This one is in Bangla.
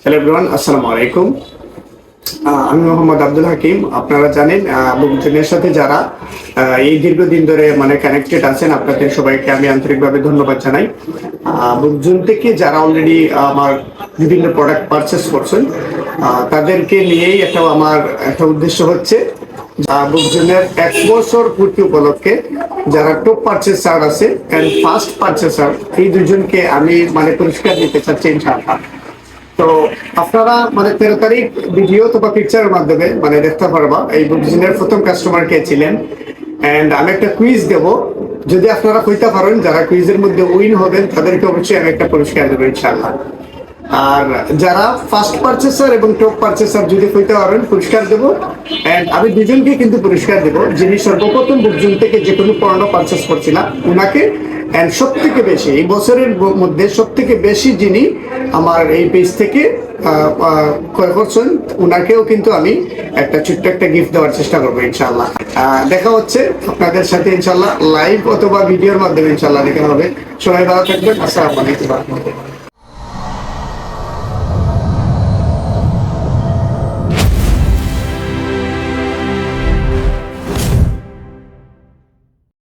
হ্যালো এভরিওয়ান, আসসালামু আলাইকুম। আমি মোহাম্মদ আব্দুল হাকিম। আপনারা জানেন বুকজনের সাথে যারা এই দীর্ঘদিন ধরে কানেক্টেড আছেন, আপনাদের সবাইকে আমি আন্তরিকভাবে ধন্যবাদ জানাই। বুকজন থেকে যারা অলরেডি আমার বিভিন্ন প্রোডাক্ট পারচেস করছেন, তাদেরকে নিয়েই আমার একটা উদ্দেশ্য হচ্ছে বুকজনের 1 বছর পূর্তি উপলক্ষে যারা টপ পারচেসার আছে এন্ড ফার্স্ট পারচেসার, এই দুজনকে আমি পুরস্কার দিতে চাচ্ছি ইনশাআল্লাহ। তো আপনারা 13 তারিখ ভিডিও অথবা পিকচারের মাধ্যমে দেখতে পারবা এই বুকজিনের প্রথম কাস্টমার কে ছিলেন। এন্ড আমি একটা কুইজ দেব, যদি আপনারা কইতে পারেন যারা কুইজের মধ্যে উইন হবেন তাদেরকে অবশ্যই আমি একটা পুরস্কার দেবো ইনশাআল্লাহ। আর যারা ফার্স্ট পারচেসার এবং টপ পারচেসার যদি কইতে পারেন পুরস্কার দেবো। এন্ড আমি দুজনকে কিন্তু পুরস্কার দেবো, যিনি সর্বপ্রথম বুকজন থেকে যে কোনো পণ্য পারচেস করছিলাম উনাকে, এন্ড সব থেকে বেশি এই বছরের মধ্যে সব থেকে বেশি যিনি আমার এই পেজ থেকে ক্রয় করছেন উনাকেও কিন্তু আমি একটা ছোট্ট একটা গিফট দেওয়ার চেষ্টা করবো ইনশাআল্লাহ। দেখা হচ্ছে আপনাদের সাথে ইনশাআল্লাহ লাইভ অথবা ভিডিওর মাধ্যমে ইনশাআল্লাহ দেখা হবে। সবাই ভালো থাকবেন। আসসালামু আলাইকুম।